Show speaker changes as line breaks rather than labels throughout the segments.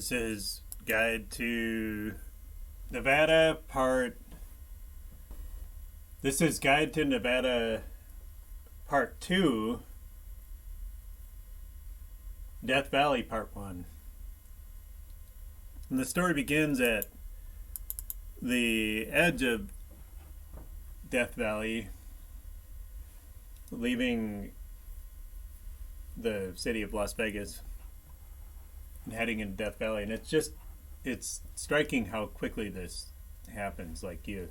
This is Guide to Nevada This is Guide to Nevada Part 2, Death Valley Part 1. And the story begins at the edge of Death Valley, leaving the city of Las Vegas and heading into Death Valley. And it's striking how quickly this happens. Like you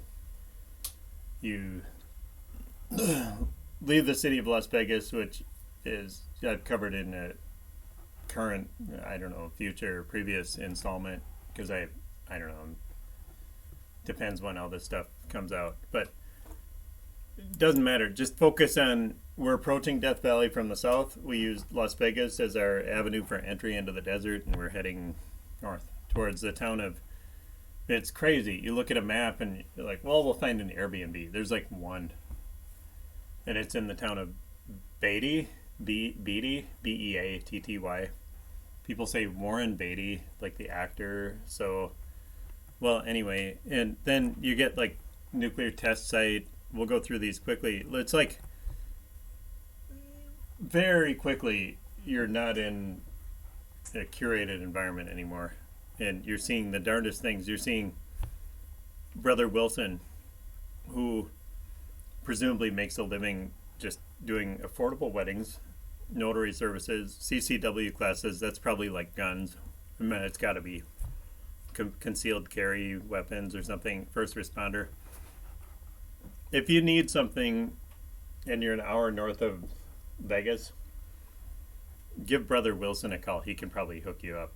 leave the city of Las Vegas, which is I've covered in a current, I don't know, future, previous installment, because I don't know, depends when all this stuff comes out, but it doesn't matter. Just focus on, we're approaching Death Valley from the south. We used Las Vegas as our avenue for entry into the desert, and we're heading north towards the town of, it's crazy. You look at a map and you're like, well, we'll find an Airbnb. There's like one, and it's in the town of Beatty, Beatty, B-E-A-T-T-Y. People say Warren Beatty, like the actor. So, well, anyway, and then you get like nuclear test site. We'll go through these quickly. It's like very quickly you're not in a curated environment anymore, and you're seeing the darndest things. You're seeing Brother Wilson, who presumably makes a living just doing affordable weddings, notary services, CCW classes. That's probably like guns. I mean, it's got to be concealed carry weapons or something, first responder. If you need something and you're an hour north of Vegas, give Brother Wilson a call. He can probably hook you up.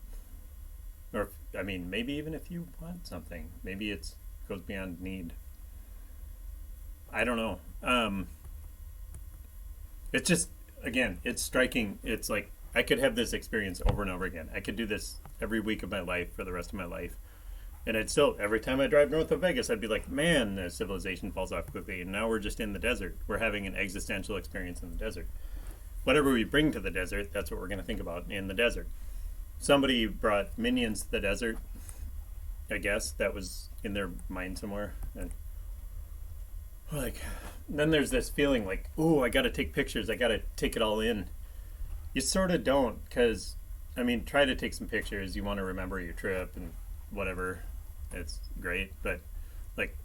Or, I mean, maybe even if you want something. Maybe it goes beyond need. I don't know. It's just, again, it's striking. It's like, I could have this experience over and over again. I could do this every week of my life for the rest of my life. And I'd still, every time I drive north of Vegas, I'd be like, man, the civilization falls off quickly. And now we're just in the desert. We're having an existential experience in the desert. Whatever we bring to the desert, that's what we're going to think about in the desert. Somebody brought minions to the desert. I guess that was in their mind somewhere. And like, then there's this feeling like, ooh, I got to take pictures. I got to take it all in. You sort of don't, because, I mean, try to take some pictures. You want to remember your trip and whatever. It's great, but like,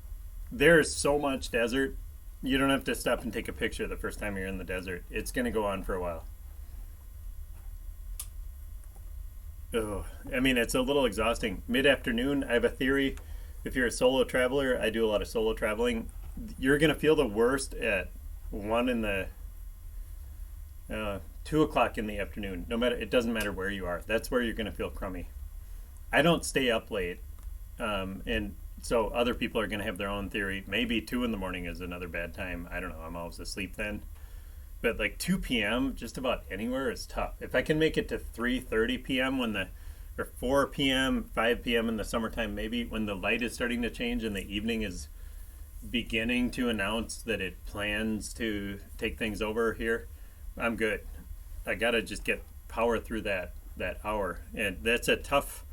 there's so much desert. You don't have to stop and take a picture the first time you're in the desert. It's going to go on for a while. Oh, I mean, it's a little exhausting. Mid-afternoon, I have a theory. If you're a solo traveler, I do a lot of solo traveling. You're going to feel the worst at 2 o'clock in the afternoon. No matter, it doesn't matter where you are. That's where you're going to feel crummy. I don't stay up late. And so other people are going to have their own theory. Maybe 2 in the morning is another bad time. I don't know. I'm always asleep then. But like 2 p.m. just about anywhere is tough. If I can make it to 3:30 p.m. or 4 p.m., 5 p.m. in the summertime, maybe when the light is starting to change and the evening is beginning to announce that it plans to take things over here, I'm good. I got to just get power through that hour. And that's a tough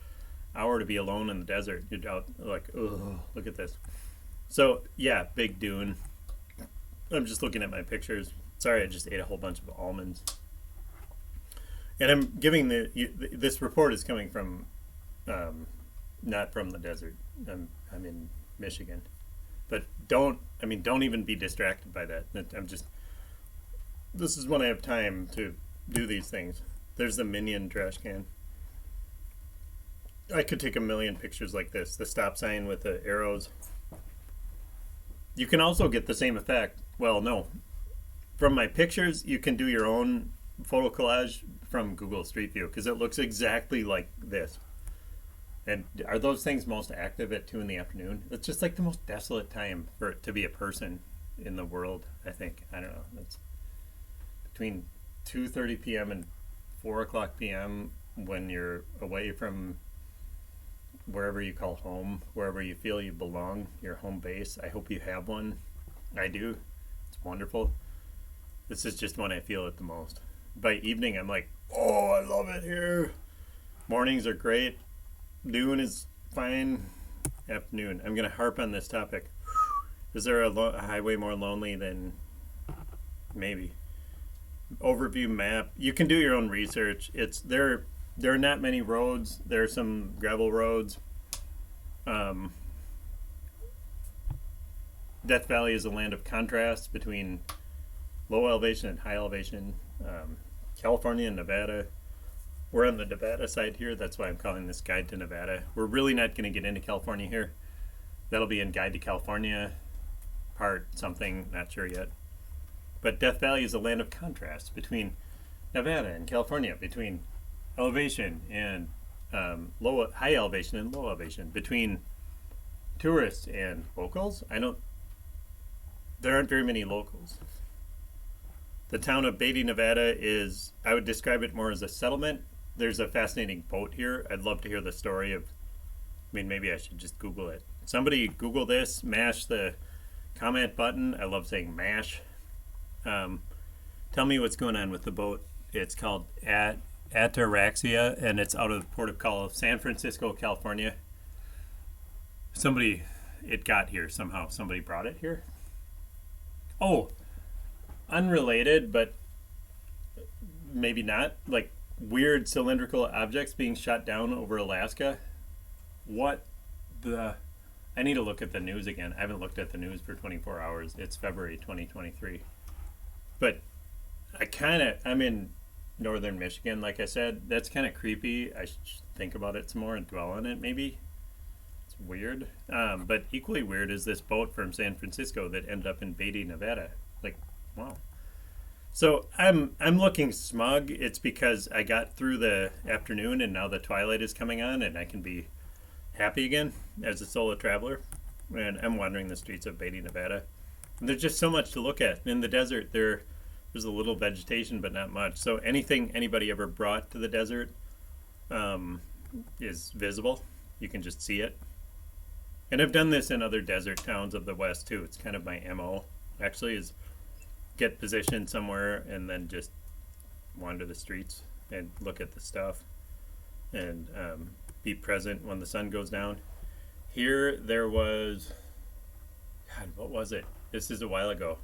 hour to be alone in the desert. You're out like, oh, look at this. So yeah, big dune. I'm just looking at my pictures. Sorry, I just ate a whole bunch of almonds. And I'm giving this report is coming from, not from the desert. I'm in Michigan, but don't even be distracted by that. This is when I have time to do these things. There's the Minion trash can. I could take a million pictures like this. The stop sign with the arrows. You can also get the same effect. Well, no. From my pictures, you can do your own photo collage from Google Street View because it looks exactly like this. And are those things most active at 2 in the afternoon? It's just like the most desolate time for it to be a person in the world, I think. I don't know. That's between 2:30 p.m. and 4 o'clock p.m. when you're away from wherever you call home, wherever you feel you belong, your home base. I hope you have one. I do. It's wonderful. This is just when I feel it the most. By evening, I'm like, oh, I love it here. Mornings are great. Noon is fine. Afternoon. I'm going to harp on this topic. Is there a highway more lonely than maybe? Overview map. You can do your own research. It's there. There are not many roads. There are some gravel roads. Death Valley is a land of contrast between low elevation and high elevation. California and Nevada. We're on the Nevada side here. That's why I'm calling this Guide to Nevada. We're really not going to get into California here. That'll be in Guide to California, part something, not sure yet. But Death Valley is a land of contrast between Nevada and California, between elevation and high elevation and low elevation, between tourists and locals. There aren't very many locals. The town of Beatty, Nevada is, I would describe it more as a settlement. There's a fascinating boat here. I'd love to hear the story of, maybe I should just Google it. Somebody Google this, mash the comment button. I love saying mash. Tell me what's going on with the boat. It's called Ataraxia, and it's out of the port of San Francisco, California. It got here somehow. Somebody brought it here. Oh, unrelated, but maybe not. Like weird cylindrical objects being shot down over Alaska. I need to look at the news again. I haven't looked at the news for 24 hours. It's February 2023. But I'm in northern Michigan, like I said. That's kind of creepy. I should think about it some more and dwell on it, maybe. It's weird. But equally weird is this boat from San Francisco that ended up in Beatty, Nevada. Like, wow. So I'm looking smug. It's because I got through the afternoon and now the twilight is coming on and I can be happy again as a solo traveler. And I'm wandering the streets of Beatty, Nevada. And there's just so much to look at. In the desert, there's a little vegetation, but not much. So anything anybody ever brought to the desert is visible. You can just see it. And I've done this in other desert towns of the West too. It's kind of my MO, actually, is get positioned somewhere and then just wander the streets and look at the stuff and be present when the sun goes down. Here there was, God, what was it? This is a while ago.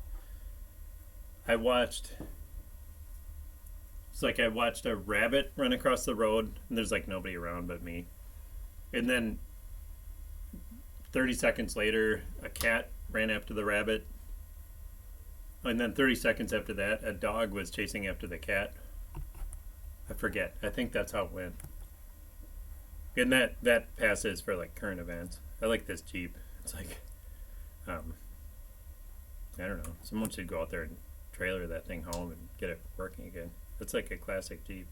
I watched a rabbit run across the road and there's like nobody around but me. And then 30 seconds later, a cat ran after the rabbit. And then 30 seconds after that, a dog was chasing after the cat. I forget. I think that's how it went. And that passes for like current events. I like this Jeep. It's like, I don't know. Someone should go out there and trailer that thing home and get it working again. It's like a classic Jeep.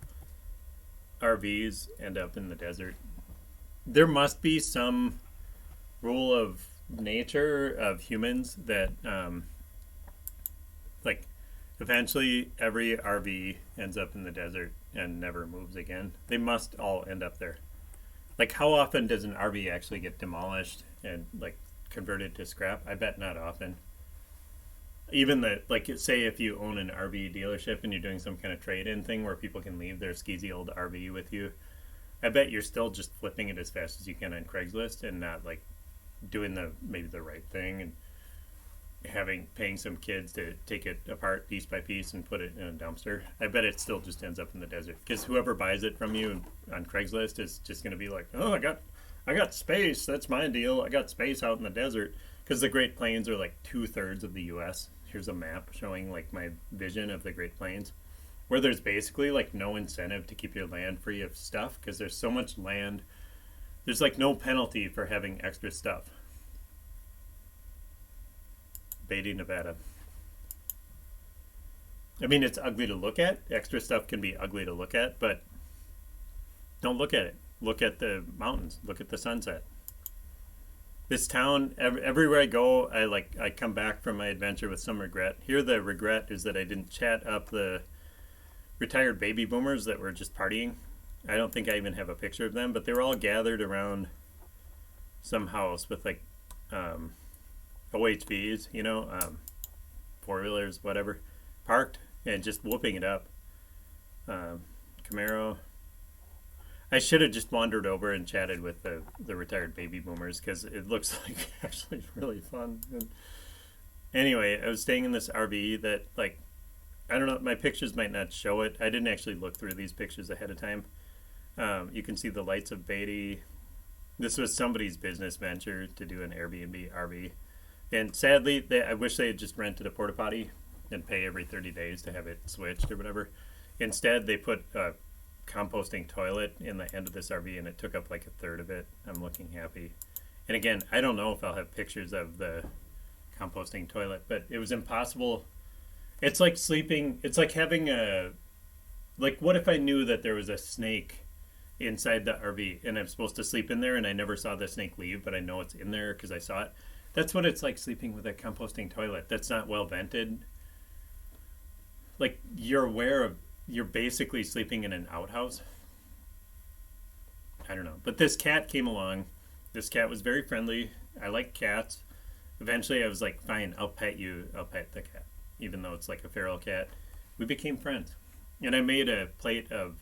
RVs end up in the desert. There must be some rule of nature of humans that like eventually every RV ends up in the desert and never moves again. They must all end up there. Like how often does an RV actually get demolished and like converted to scrap? I bet not often. Even say if you own an RV dealership and you're doing some kind of trade-in thing where people can leave their skeezy old RV with you, I bet you're still just flipping it as fast as you can on Craigslist and not like doing maybe the right thing and paying some kids to take it apart piece by piece and put it in a dumpster. I bet it still just ends up in the desert because whoever buys it from you on Craigslist is just going to be like, oh, I got space. That's my deal. I got space out in the desert because the Great Plains are like 2/3 of the U.S. Here's a map showing like my vision of the Great Plains, where there's basically like no incentive to keep your land free of stuff because there's so much land. There's like no penalty for having extra stuff. Beatty, Nevada. I mean, it's ugly to look at. Extra stuff can be ugly to look at, but don't look at it. Look at the mountains. Look at the sunset. This town, everywhere I go, I come back from my adventure with some regret. Here, the regret is that I didn't chat up the retired baby boomers that were just partying. I don't think I even have a picture of them, but they were all gathered around some house with like OHVs, you know, four-wheelers, whatever, parked and just whooping it up. Camaro. I should have just wandered over and chatted with the retired baby boomers because it looks like actually really fun. And anyway, I was staying in this RV that, like, I don't know, my pictures might not show it. I didn't actually look through these pictures ahead of time. You can see the lights of Beatty. This was somebody's business venture to do an Airbnb RV. And sadly, I wish they had just rented a porta potty and pay every 30 days to have it switched or whatever. Instead, they put a composting toilet in the end of this RV, and it took up like a third of it. I'm looking happy. And again, I don't know if I'll have pictures of the composting toilet, but it was impossible. It's like sleeping. It's like having what if I knew that there was a snake inside the RV and I'm supposed to sleep in there and I never saw the snake leave, but I know it's in there because I saw it. That's what it's like sleeping with a composting toilet that's not well vented. Like, you're basically sleeping in an outhouse. I don't know. But this cat came along. This cat was very friendly. I like cats. Eventually I was like, fine, I'll pet you. I'll pet the cat, even though it's like a feral cat. We became friends. And I made a plate of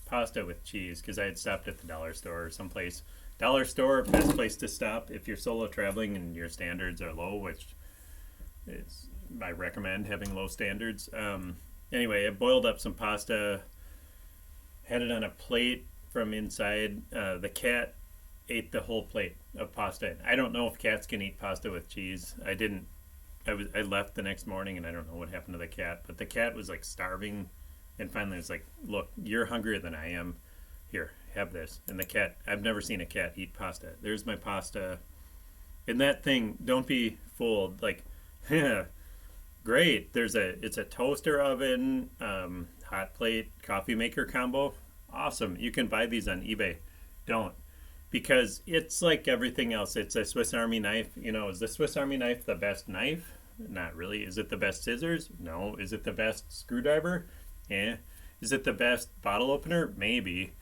pasta with cheese because I had stopped at the dollar store or someplace. Dollar store, best place to stop if you're solo traveling and your standards are low, which is, I recommend having low standards. Anyway, I boiled up some pasta, had it on a plate from inside. The cat ate the whole plate of pasta. I don't know if cats can eat pasta with cheese. I didn't. I left the next morning and I don't know what happened to the cat, but the cat was like starving, and finally it's like, look, you're hungrier than I am. Here, have this. And the cat, I've never seen a cat eat pasta. There's my pasta. And that thing, don't be fooled. Like, great. It's a toaster oven, hot plate, coffee maker combo. Awesome. You can buy these on eBay. Don't. Because it's like everything else. It's a Swiss Army knife. You know, is the Swiss Army knife the best knife? Not really. Is it the best scissors? No. Is it the best screwdriver? Yeah. Is it the best bottle opener? Maybe.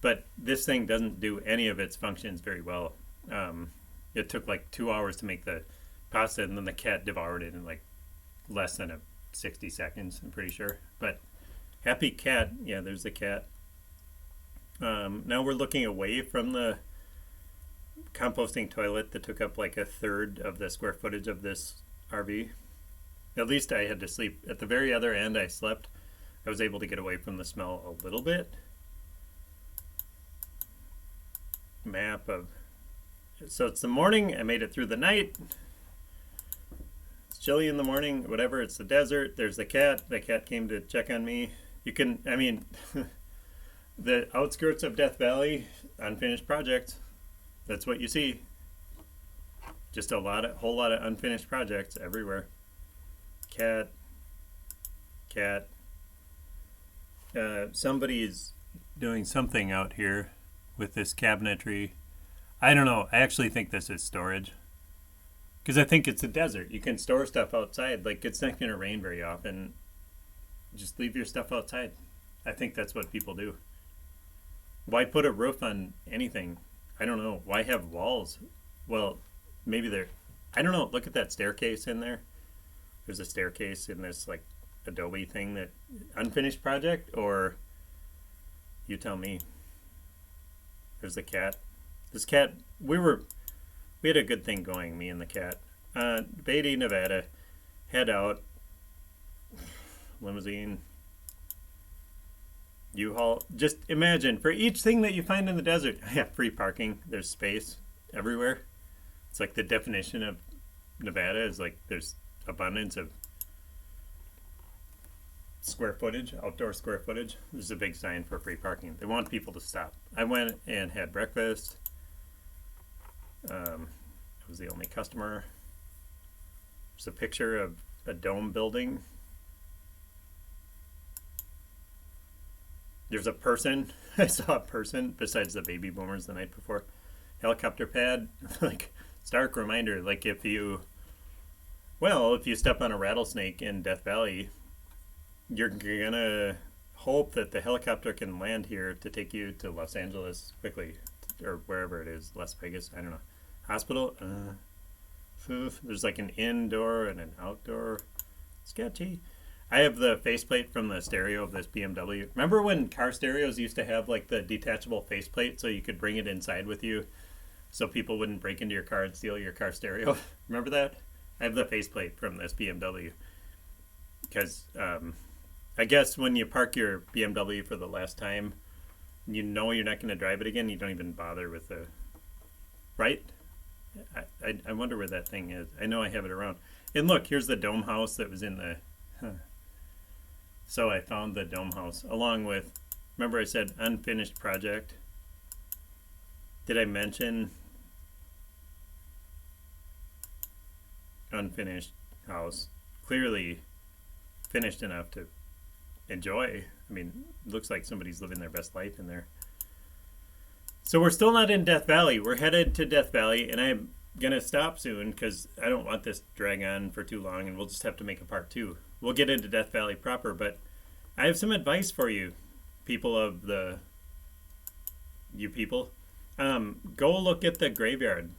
But this thing doesn't do any of its functions very well. It took like 2 hours to make the pasta, and then the cat devoured it in like less than 60 seconds, I'm pretty sure. But happy cat. Yeah, there's the cat. Now we're looking away from the composting toilet that took up like a third of the square footage of this RV. At least I had to sleep. At the very other end, I slept. I was able to get away from the smell a little bit. Map of... So it's the morning. I made it through the night. It's chilly in the morning, whatever. It's the desert. There's the cat. The cat came to check on me. You can, I mean, the outskirts of Death Valley, unfinished projects. That's what you see. Just whole lot of unfinished projects everywhere. Cat. Somebody's doing something out here with this cabinetry. I don't know. I actually think this is storage. Because I think it's a desert. You can store stuff outside. Like, it's not going to rain very often. Just leave your stuff outside. I think that's what people do. Why put a roof on anything? I don't know. Why have walls? Well, maybe they're... I don't know. Look at that staircase in there. There's a staircase in this, like, Adobe thing that... Unfinished project? Or... You tell me. There's the cat. This cat... We had a good thing going, me and the cat. Beatty, Nevada. Head out. Limousine. U-Haul. Just imagine, for each thing that you find in the desert, I have free parking. There's space everywhere. It's like the definition of Nevada is like there's abundance of square footage, outdoor square footage. There's a big sign for free parking. They want people to stop. I went and had breakfast. I was the only customer. There's a picture of a dome building. There's a person. I saw a person besides the baby boomers the night before. Helicopter pad. Like, stark reminder. Like, if you step on a rattlesnake in Death Valley, you're gonna hope that the helicopter can land here to take you to Los Angeles quickly, or wherever it is, Las Vegas, I don't know. Hospital, there's like an indoor and an outdoor. Sketchy. I have the faceplate from the stereo of this BMW. Remember when car stereos used to have like the detachable faceplate so you could bring it inside with you so people wouldn't break into your car and steal your car stereo? Remember that? I have the faceplate from this BMW because I guess when you park your BMW for the last time, you know you're not going to drive it again. You don't even bother with the, right? I wonder where that thing is. I know I have it around. And look, here's the dome house that was in the, So I found the dome house along with, remember I said unfinished project? Did I mention unfinished house? Clearly finished enough to enjoy. I mean, looks like somebody's living their best life in there. So we're still not in Death Valley. We're headed to Death Valley, and I'm going to stop soon because I don't want this to drag on for too long, and we'll just have to make a part 2. We'll get into Death Valley proper, but I have some advice for you, people of the... You people. Go look at the graveyard.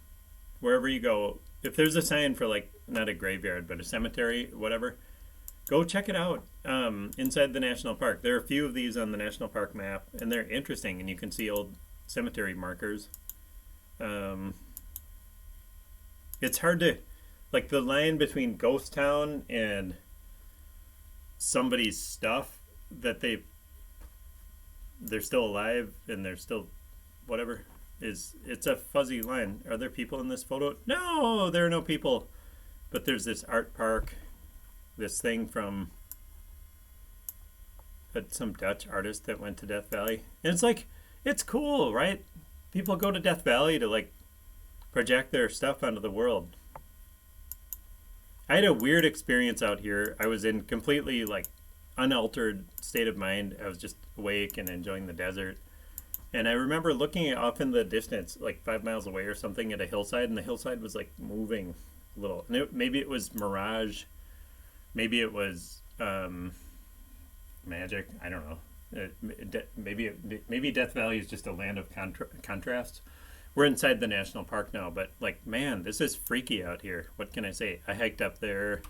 Wherever you go, if there's a sign for, like, not a graveyard, but a cemetery, whatever, go check it out inside the national park. There are a few of these on the national park map, and they're interesting, and you can see old cemetery markers. It's hard to, like, the line between ghost town and somebody's stuff that they're still alive and they're still whatever, it's a fuzzy line. Are there people in this photo? No, there are no people, but there's this art park, this thing from some Dutch artist that went to Death Valley, and it's like, it's cool, right? People go to Death Valley to like project their stuff onto the world. I had a weird experience out here. I was in completely like unaltered state of mind. I was just awake and enjoying the desert. And I remember looking off in the distance, like 5 miles away or something, at a hillside, and the hillside was like moving a little. And maybe it was mirage. Maybe it was magic. I don't know. Maybe Death Valley is just a land of contrasts. We're inside the national park now, but like, man, this is freaky out here. What can I say? I hiked up there,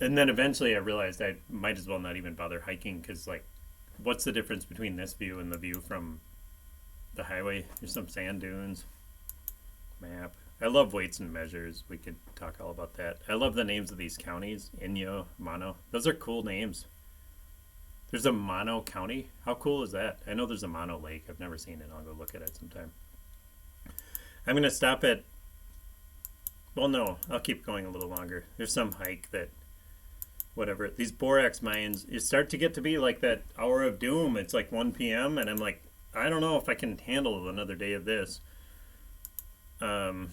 and then eventually I realized I might as well not even bother hiking, because like, what's the difference between this view and the view from the highway? There's some sand dunes. Map. I love weights and measures. We could talk all about that. I love the names of these counties. Inyo, Mono. Those are cool names. There's a Mono County. How cool is that? I know there's a Mono Lake. I've never seen it. I'll go look at it sometime. I'm going to stop at... Well, no. I'll keep going a little longer. There's some hike that... Whatever. These borax mines, you start to get to be like that hour of doom. It's like 1 p.m. and I'm like, I don't know if I can handle another day of this. It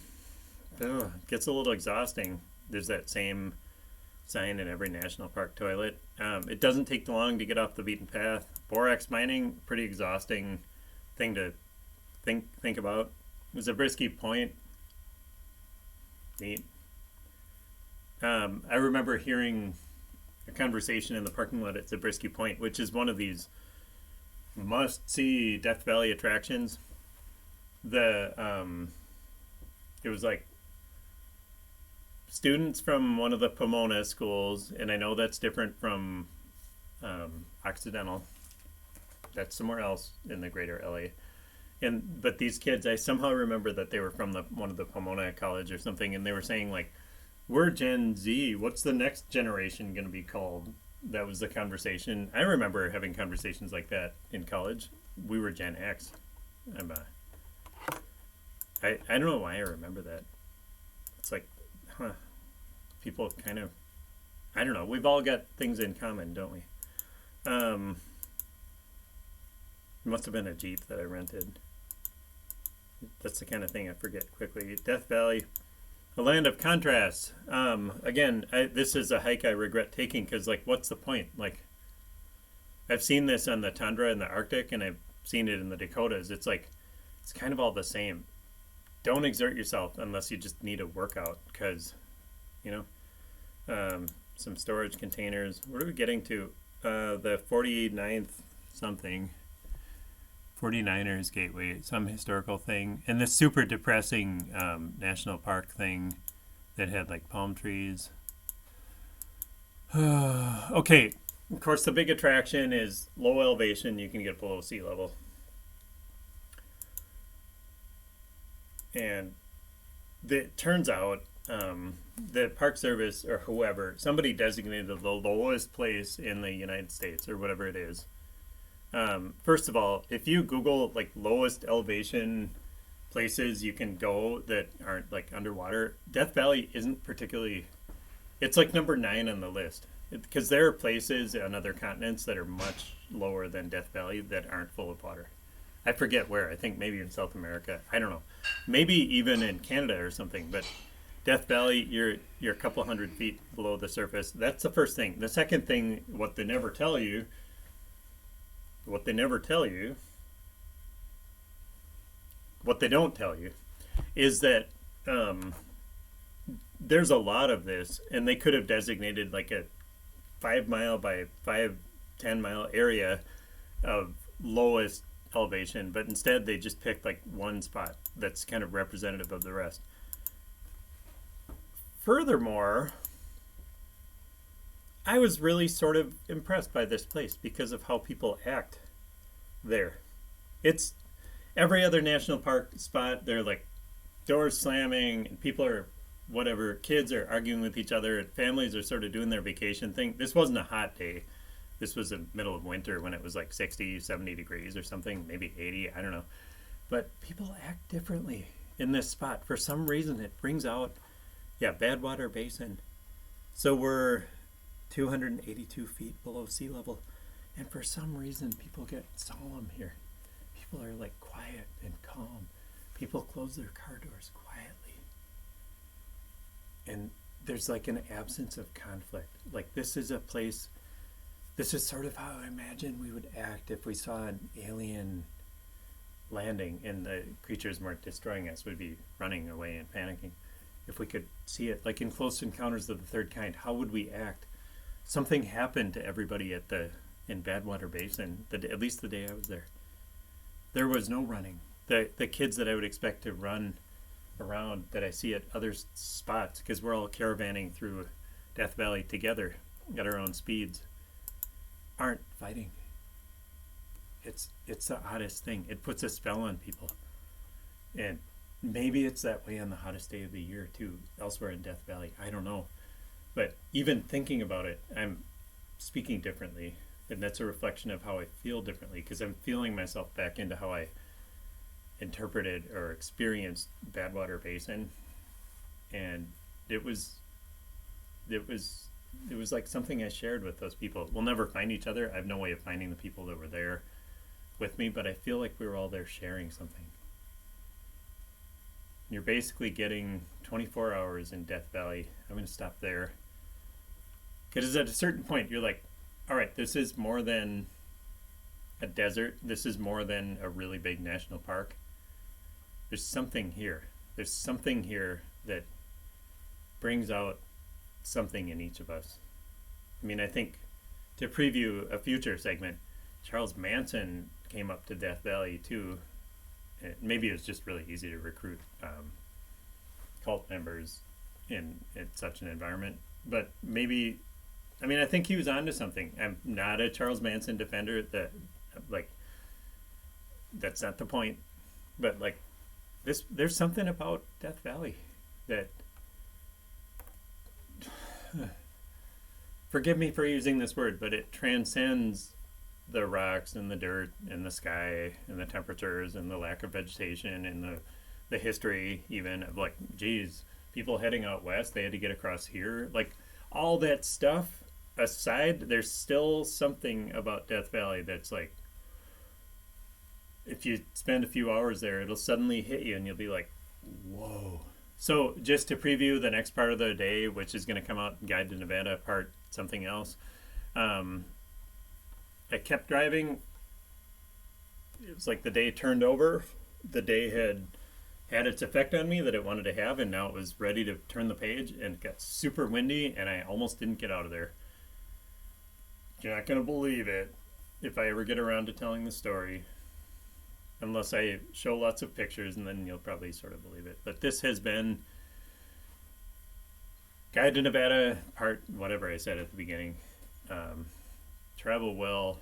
gets a little exhausting. There's that same sign in every national park toilet. It doesn't take long to get off the beaten path. Borax mining, pretty exhausting thing to think about. Zabriskie Point, neat. I remember hearing a conversation in the parking lot at Zabriskie Point, which is one of these must-see Death Valley attractions. It was like students from one of the Pomona schools, and I know that's different from Occidental. That's somewhere else in the greater LA. But these kids, I somehow remember that they were from one of the Pomona college or something, and they were saying like, we're Gen Z. What's the next generation going to be called? That was the conversation. I remember having conversations like that in college. We were Gen X. I don't know why I remember that. It's like, people kind of, I don't know. We've all got things in common, don't we? It must have been a Jeep that I rented. That's the kind of thing I forget quickly. Death Valley. A land of contrasts. Again, this is a hike I regret taking because, like, what's the point? Like, I've seen this on the tundra in the Arctic, and I've seen it in the Dakotas. It's like, it's kind of all the same. Don't exert yourself unless you just need a workout because, you some storage containers. What are we getting to? The 49th something. 49ers Gateway, some historical thing, and this super depressing national park thing that had like palm trees. Okay, of course the big attraction is low elevation. You can get below sea level, and it turns out the Park Service or whoever, somebody designated the lowest place in the United States or whatever it is. First of all, if you Google like lowest elevation places you can go that aren't like underwater, Death Valley isn't particularly, it's like number 9 on the list because there are places on other continents that are much lower than Death Valley that aren't full of water. I forget where. I think maybe in South America. I don't know. Maybe even in Canada or something. But Death Valley, you're a couple hundred feet below the surface. That's the first thing. The second thing, what they don't tell you is that there's a lot of this, and they could have designated like a 5 mile by 10 mile area of lowest elevation, but instead they just picked like one spot that's kind of representative of the rest. Furthermore, I was really sort of impressed by this place because of how people act there. It's every other national park spot, they're like doors slamming and people are whatever, kids are arguing with each other and families are sort of doing their vacation thing. This wasn't a hot day. This was the middle of winter when it was like 60, 70 degrees or something, maybe 80, I don't know. But people act differently in this spot. For some reason, it brings out, Badwater Basin. So we're 282 feet below sea level. And for some reason, people get solemn here. People are like quiet and calm. People close their car doors quietly. And there's like an absence of conflict. Like this is a place, this is sort of how I imagine we would act if we saw an alien landing and the creatures weren't destroying us. We'd be running away and panicking. If we could see it, like in Close Encounters of the Third Kind, how would we act? Something happened to everybody in Badwater Basin, at least the day I was there. There was no running. The kids that I would expect to run around that I see at other spots, because we're all caravanning through Death Valley together at our own speeds, aren't fighting. It's the oddest thing. It puts a spell on people. And maybe it's that way on the hottest day of the year too, elsewhere in Death Valley. I don't know. But even thinking about it, I'm speaking differently. And that's a reflection of how I feel differently, because I'm feeling myself back into how I interpreted or experienced Badwater Basin. And it was like something I shared with those people. We'll never find each other. I have no way of finding the people that were there with me, but I feel like we were all there sharing something. You're basically getting 24 hours in Death Valley. I'm going to stop there. Because at a certain point, you're like, all right, this is more than a desert. This is more than a really big national park. There's something here. There's something here that brings out something in each of us. I mean, I think to preview a future segment, Charles Manson came up to Death Valley too. Maybe it was just really easy to recruit cult members in such an environment. But maybe, I mean, I think he was onto something. I'm not a Charles Manson defender. That's not the point. But like, there's something about Death Valley that, forgive me for using this word, but it transcends the rocks and the dirt and the sky and the temperatures and the lack of vegetation and the history even of like, geez, people heading out west, they had to get across here. Like all that stuff aside, there's still something about Death Valley that's like, if you spend a few hours there, it'll suddenly hit you and you'll be like, whoa, So just to preview the next part of the day, which is going to come out, Guide to Nevada part something else. I kept driving. It was like the day turned over. The day had its effect on me that it wanted to have, and now it was ready to turn the page, and it got super windy, and I almost didn't get out of there. You're not going to believe it if I ever get around to telling the story, unless I show lots of pictures, and then you'll probably sort of believe it. But this has been Guide to Nevada part whatever I said at the beginning. Travel well,